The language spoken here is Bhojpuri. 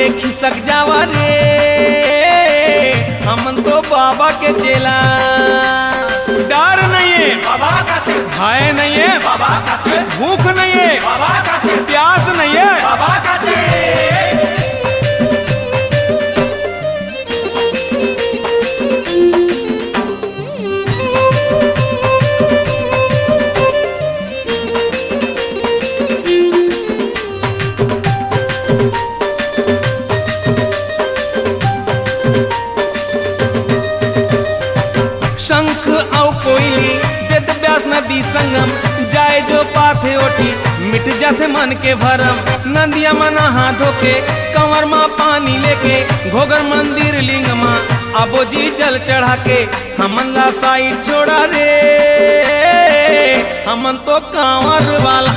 के खिसक जावा रे, हमन तो बाबा के चेला। डर नहीं है बाबा खातिर, भय नहीं है बाबा खातिर, भूख नहीं है बाबा खातिर, प्यास नहीं है बाबा खातिर। शंख औ कोयली वेद व्यास नदी संगम, जाए जो पाथे ओठी मिट जाते मन के भरम। नदिया मना हाथों के कंवर माँ पानी लेके, घोगर मंदिर लिंग माँ अबो जी जल चढ़ा के। हमन ला साइड छोड़ा रे, हमन तो कांवर वाला